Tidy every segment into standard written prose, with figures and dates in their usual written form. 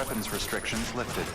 weapons restrictions lifted.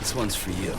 This one's for you.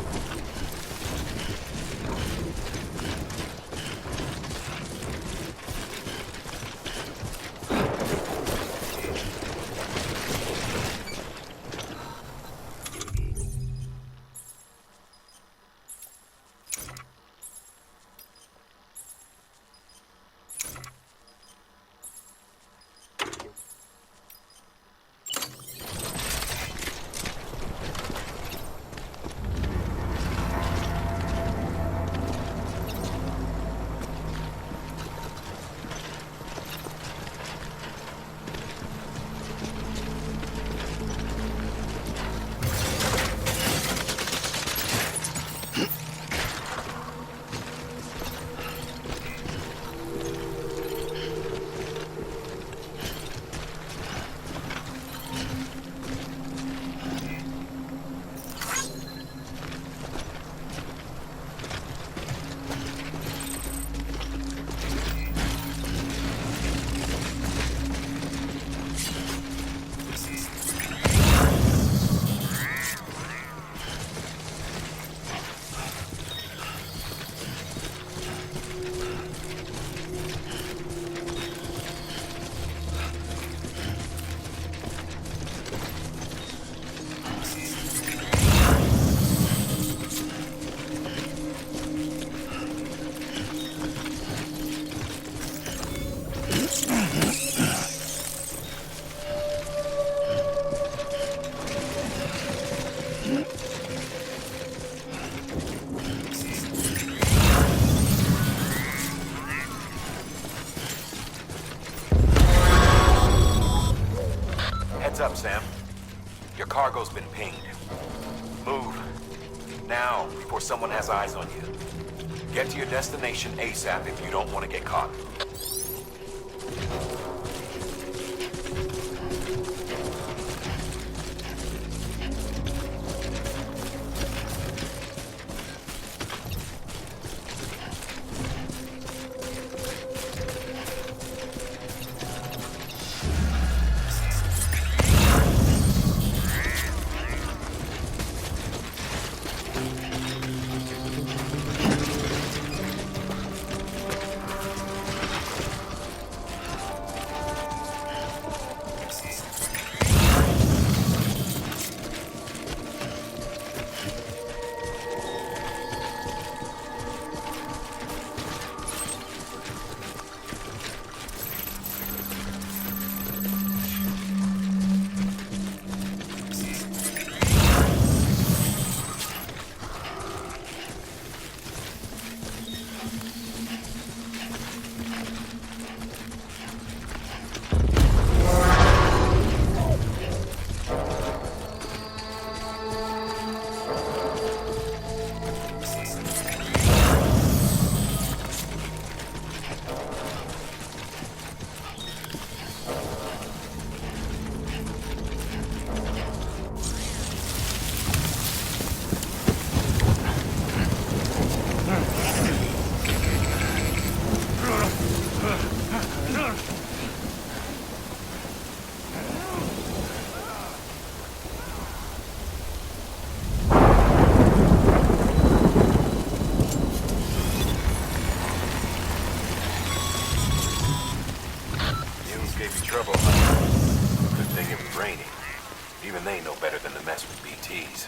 Heads up, Sam. Your cargo's been pinged. Move. Now, before someone has eyes on you. Get to your destination ASAP if you don't want to get caught. gave you trouble, huh? Good thing it was raining. Even they know better than to mess with BTs.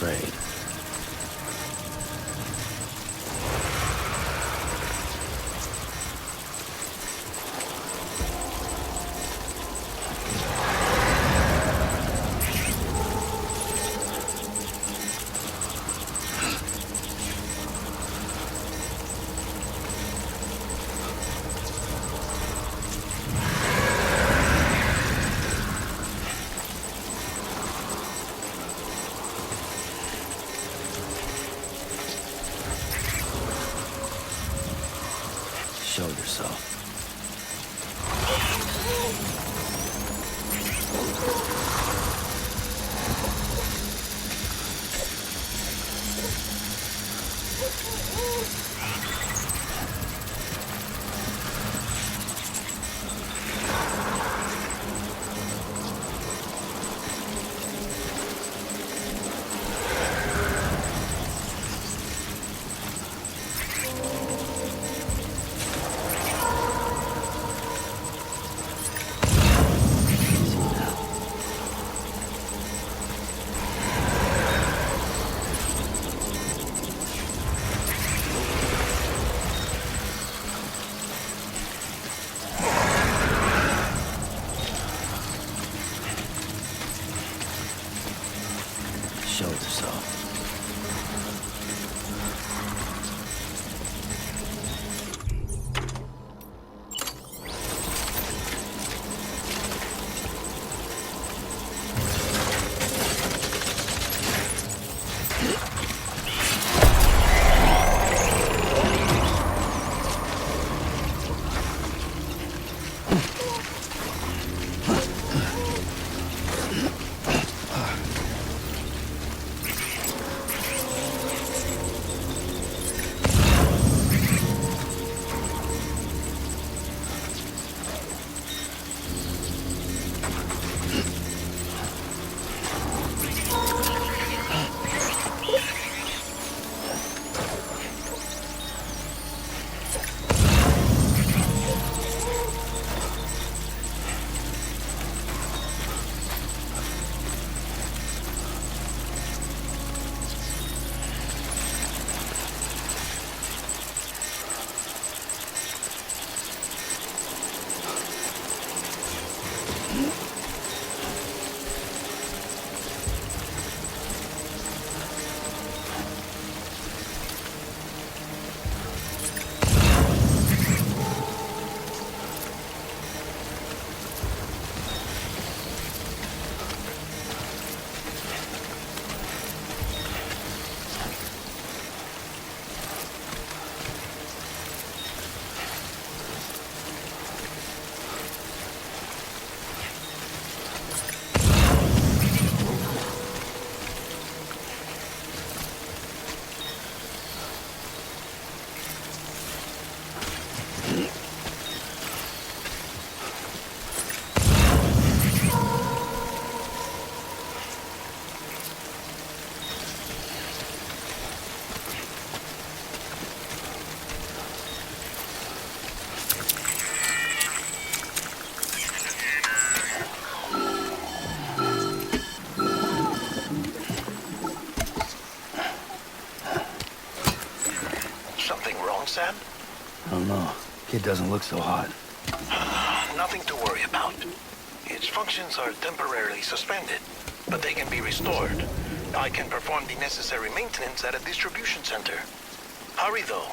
afraid. Show yourself. Show yourself. Sam? I don't know. Kid doesn't look so hot. Nothing to worry about. Its functions are temporarily suspended, but they can be restored. I can perform the necessary maintenance at a distribution center. Hurry, though.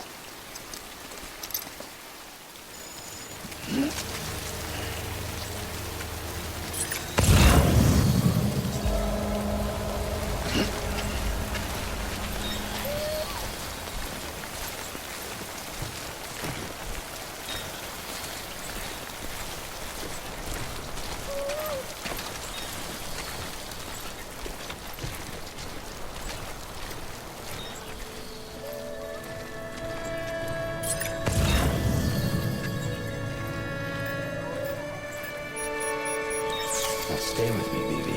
Now stay with me, BB.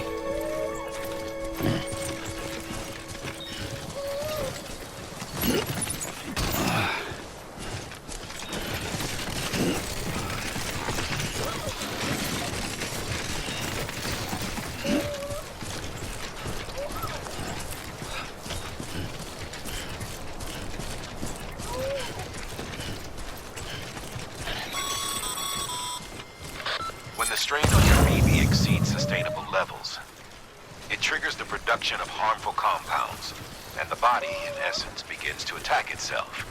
the strain on your BB exceeds sustainable levels, it triggers the production of harmful compounds, and the body, in essence, begins to attack itself.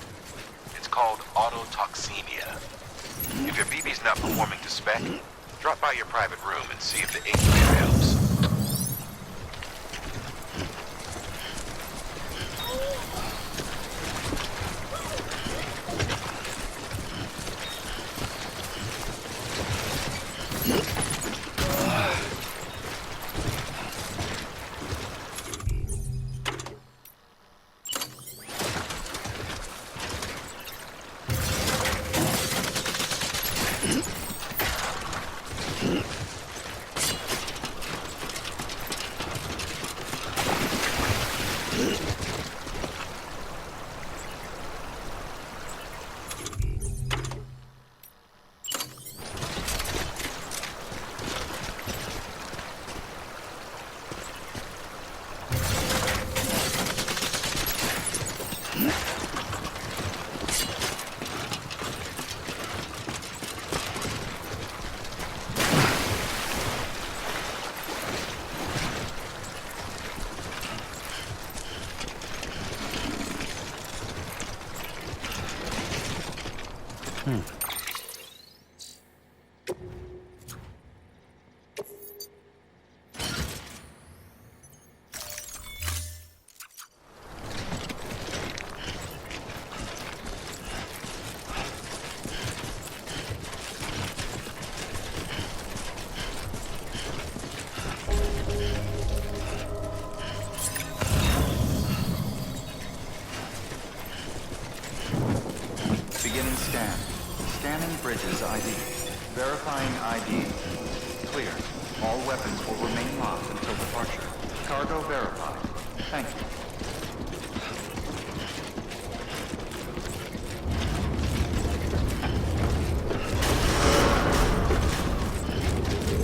It's called autotoxemia. If your BB's not performing to spec, drop by your private room and see if the ink helps. Beginning scan. Scanning bridges ID. Verifying ID. Clear. All weapons will remain locked until departure. Cargo verified. Thank you.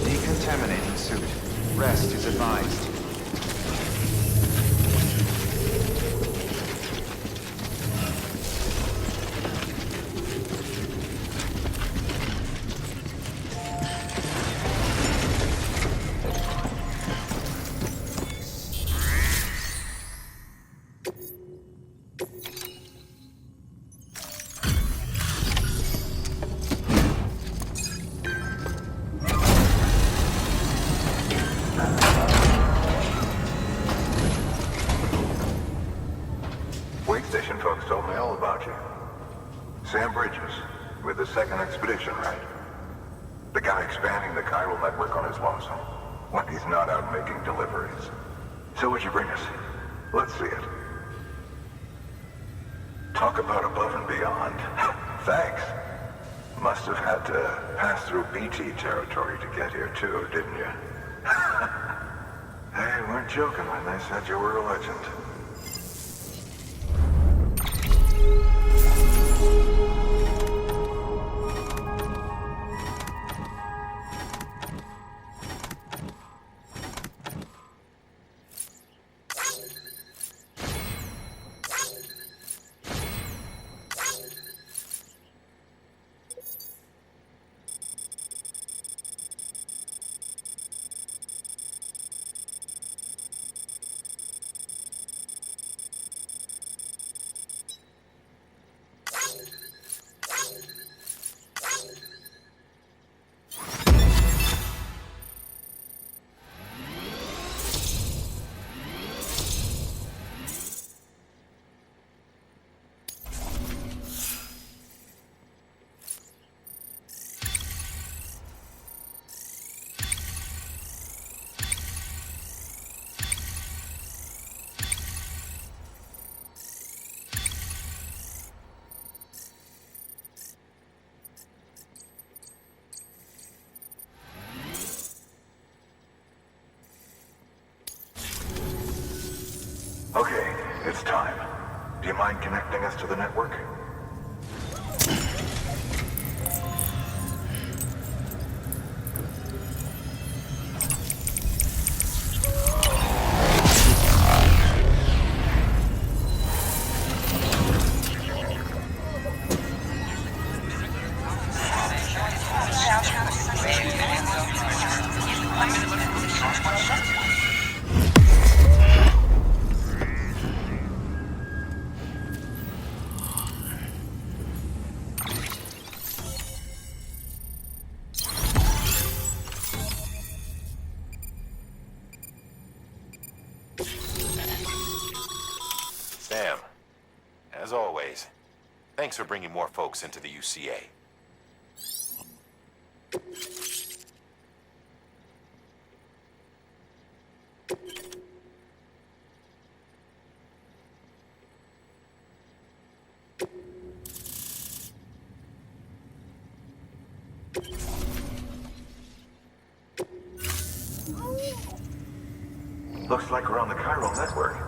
Decontaminating suit. Rest is advised. Wait station folks told me all about you. Sam Bridges, with the second expedition, right? The guy expanding the chiral network on his lonesome, when he's not out making deliveries. So what'd you bring us? Let's see it. Talk about above and beyond. Thanks. Must have had to pass through BT territory to get here too, didn't you? They weren't joking when they said you were a legend. Okay, it's time. Do you mind connecting us to the network? days. Thanks for bringing more folks into the UCA. Looks like we're on the chiral network.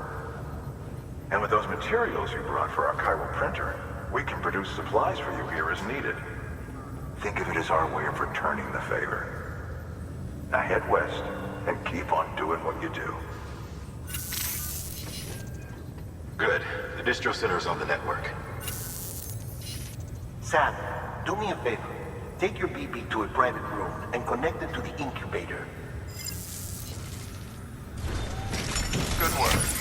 And with those materials you brought for our chiral printer, we can produce supplies for you here as needed. Think of it as our way of returning the favor. Now head west and keep on doing what you do. Good. The distro center is on the network. Sam, do me a favor. Take your BB to a private room and connect it to the incubator. Good work.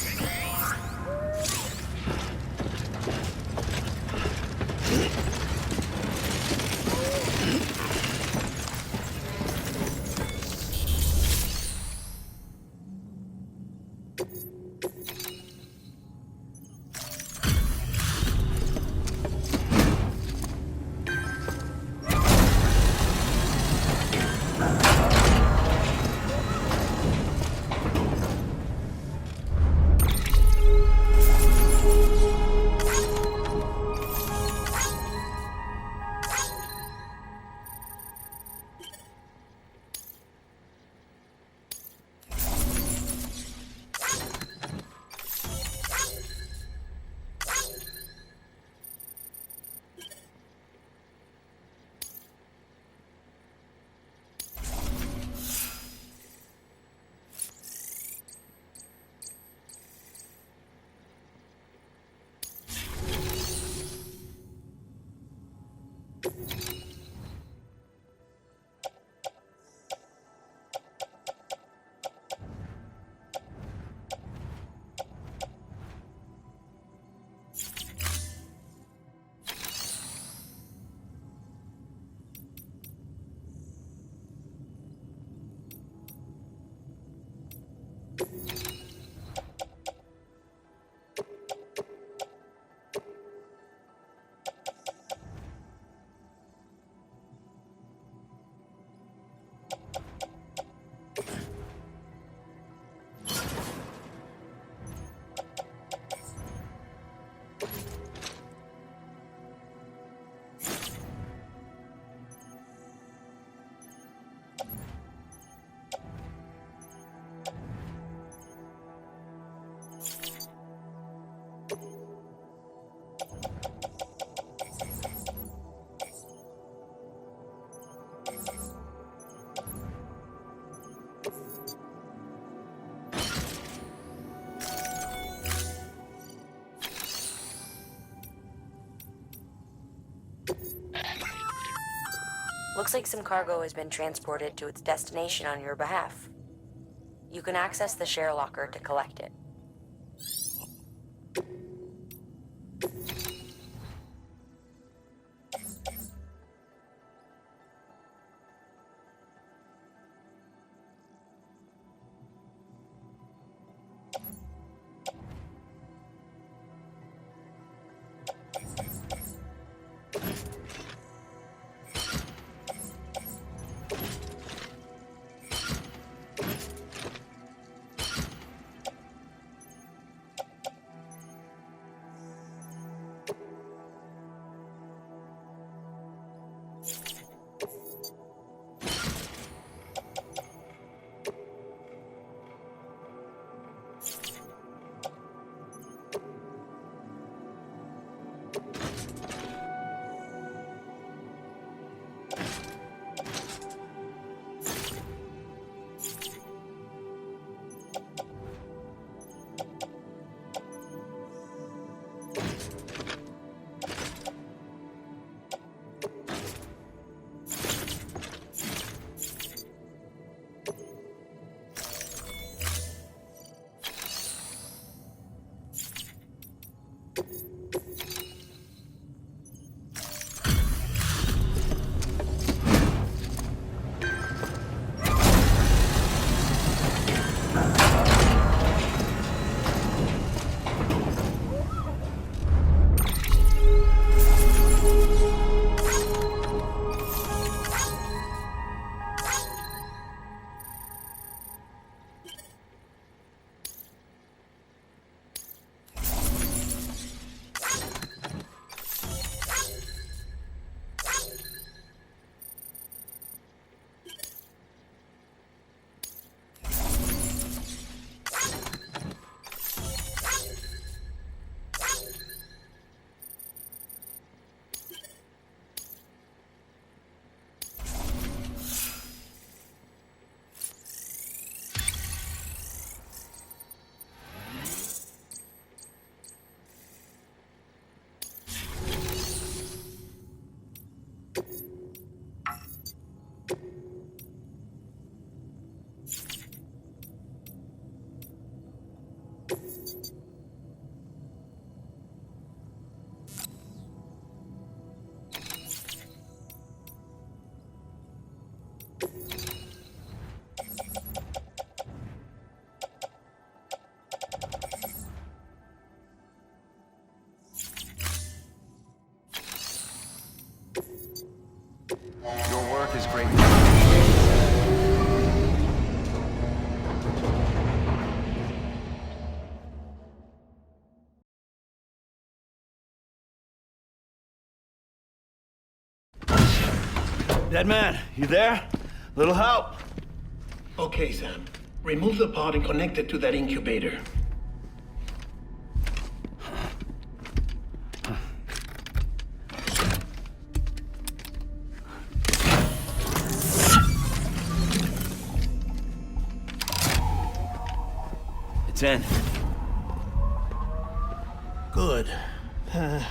Looks like some cargo has been transported to its destination on your behalf. You can access the share locker to collect it. Dead man, you there? Little help? Okay, Sam. Remove the pod and connect it to that incubator. It's in. Good. A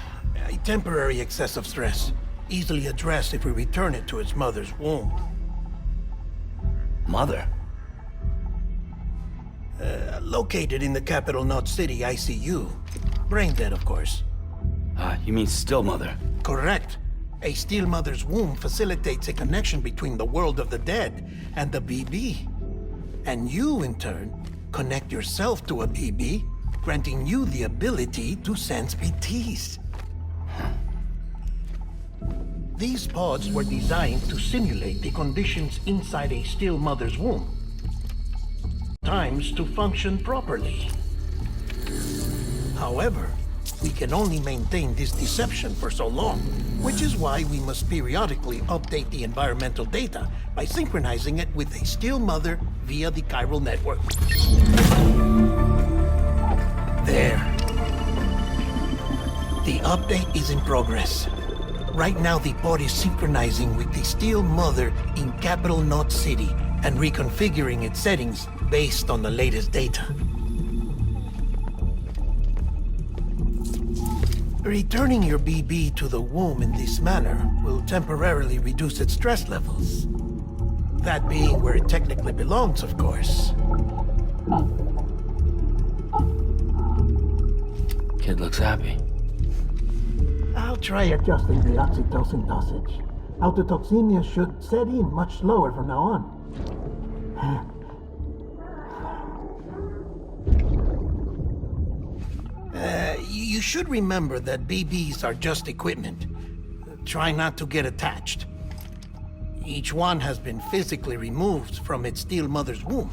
temporary excessive stress. Easily addressed if we return it to its mother's womb. Mother? Located in the capital Knot City ICU. Brain dead, of course. You mean still mother? Correct. A steel mother's womb facilitates a connection between the world of the dead and the BB. And you, in turn, connect yourself to a BB, granting you the ability to sense BTs. These pods were designed to simulate the conditions inside a still mother's womb. Times to function properly. However, we can only maintain this deception for so long, which is why we must periodically update the environmental data by synchronizing it with a still mother via the chiral network. There. The update is in progress. Right now, the pod is synchronizing with the Steel Mother in Capital Knot City and reconfiguring its settings based on the latest data. Returning your BB to the womb in this manner will temporarily reduce its stress levels. That being where it technically belongs, of course. Kid looks happy. I'll try adjusting the oxytocin dosage. Autotoxemia should set in much slower from now on. You should remember that BBs are just equipment. Try not to get attached. Each one has been physically removed from its steel mother's womb.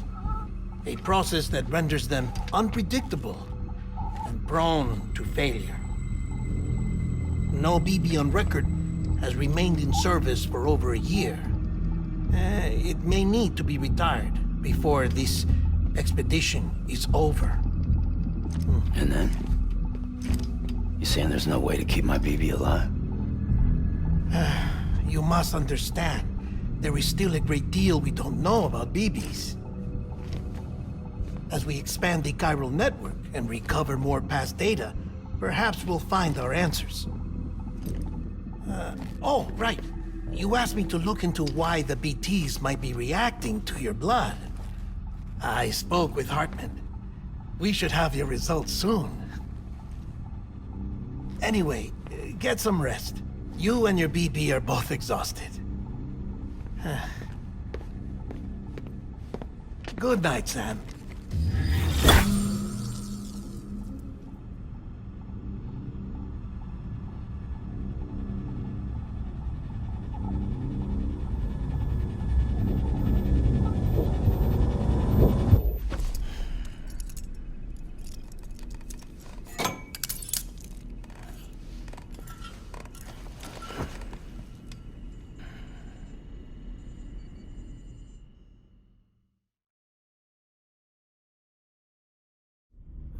A process that renders them unpredictable and prone to failure. No BB on record has remained in service for over a year. It may need to be retired before this expedition is over. And then? You saying there's no way to keep my BB alive? You must understand, there is still a great deal we don't know about BBs. As we expand the chiral network and recover more past data, perhaps we'll find our answers. Oh, right. You asked me to look into why the BTs might be reacting to your blood. I spoke with Hartman. We should have your results soon. Anyway, get some rest. You and your BB are both exhausted. Good night, Sam.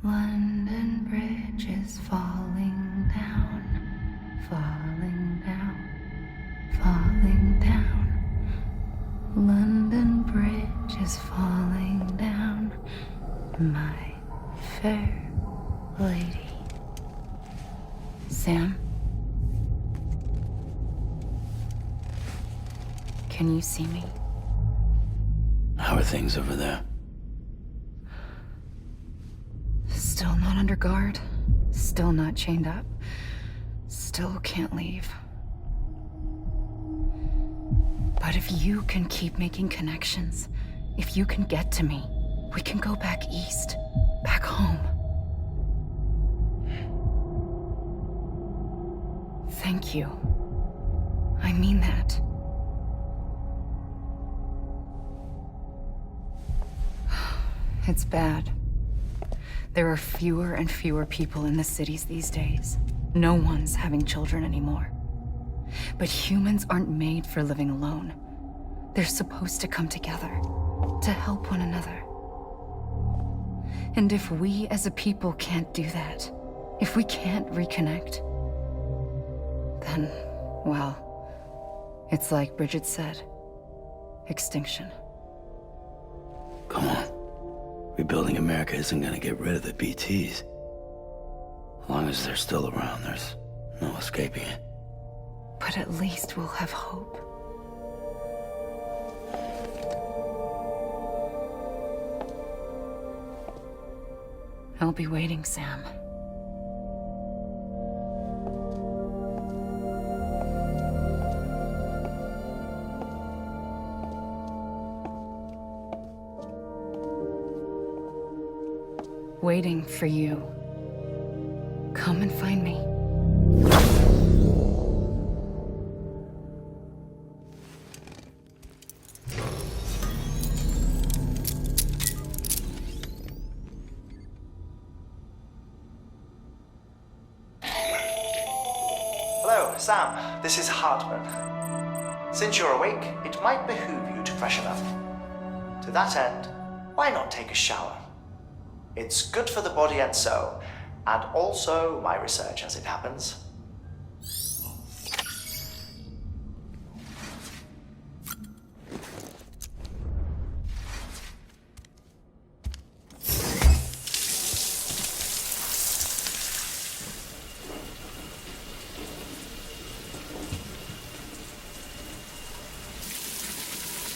London Bridge is falling down, falling down, falling down. London Bridge is falling down, my fair lady. Sam? Can you see me? How are things over there? Still not under guard. Still not chained up. Still can't leave. But if you can keep making connections, if you can get to me, we can go back east. Back home. Thank you. I mean that. It's bad. There are fewer and fewer people in the cities these days. No one's having children anymore. but humans aren't made for living alone. They're supposed to come together, to help one another. And if we as a people can't do that, if we can't reconnect, then, well, it's like Bridget said, extinction. Come on. Rebuilding America isn't gonna get rid of the BTs. As long as they're still around, there's no escaping it. But at least we'll have hope. I'll be waiting, Sam. Waiting for you. Come and find me. Hello, Sam. This is Hartman. Since you're awake, it might behoove you to freshen up. To that end, why not take a shower? It's good for the body and soul, and also my research as it happens.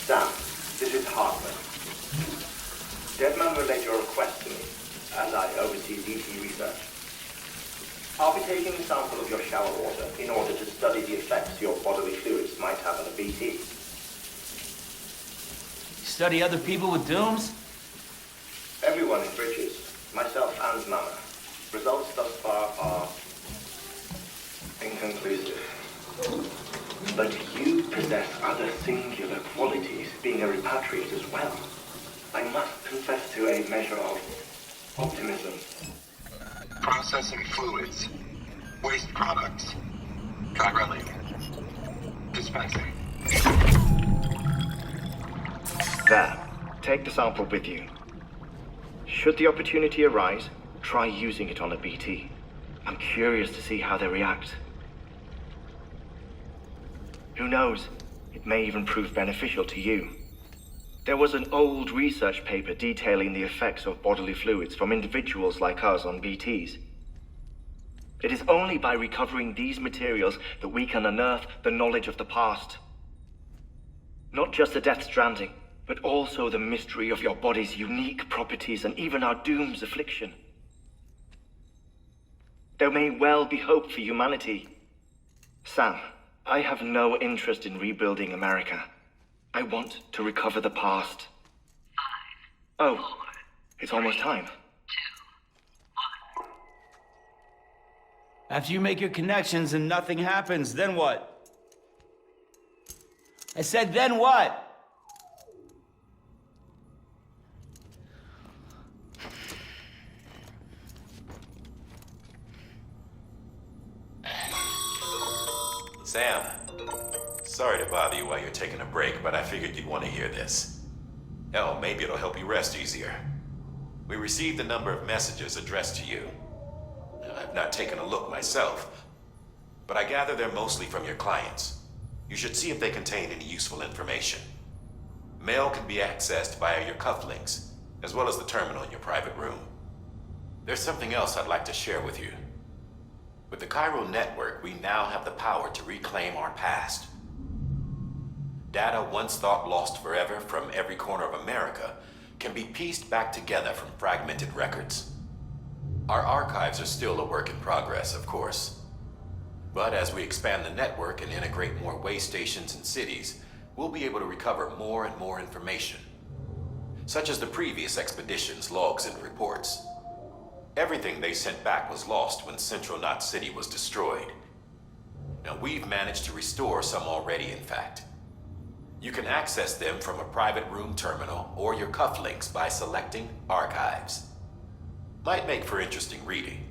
Sam, this is Hartman. Deadman relayed your request to me, as I oversee DT research. I'll be taking a sample of your shower water in order to study the effects your bodily fluids might have on a BT. Study other people with dooms? Everyone in Bridges, myself and Mama. Results thus far are inconclusive. But you possess other singular qualities, being a repatriate as well. I must confess to a measure of optimism. Processing fluids. Waste products. Chirelli. Dispensing. There. Take the sample with you. Should the opportunity arise, try using it on a BT. I'm curious to see how they react. Who knows? It may even prove beneficial to you. There was an old research paper detailing the effects of bodily fluids from individuals like us on BTs. It is only by recovering these materials that we can unearth the knowledge of the past. Not just the Death Stranding, but also the mystery of your body's unique properties and even our doom's affliction. There may well be hope for humanity. Sam, I have no interest in rebuilding America. I want to recover the past. 5, oh, 4, it's almost time. 2, 1. After you make your connections and nothing happens, then what? I said, then what? Sam, sorry to bother you while you're taking a break, but I figured you'd want to hear this. Hell, maybe it'll help you rest easier. We received a number of messages addressed to you. I've not taken a look myself, but I gather they're mostly from your clients. You should see if they contain any useful information. Mail can be accessed via your cufflinks, as well as the terminal in your private room. There's something else I'd like to share with you. With the Cairo network, we now have the power to reclaim our past. Data once thought lost forever from every corner of America can be pieced back together from fragmented records. Our archives are still a work in progress, of course. But as we expand the network and integrate more way stations and cities, we'll be able to recover more and more information, such as the previous expedition's logs and reports. Everything they sent back was lost when Central Knot City was destroyed. Now, we've managed to restore some already, in fact. You can access them from a private room terminal or your cufflinks by selecting Archives. Might make for interesting reading.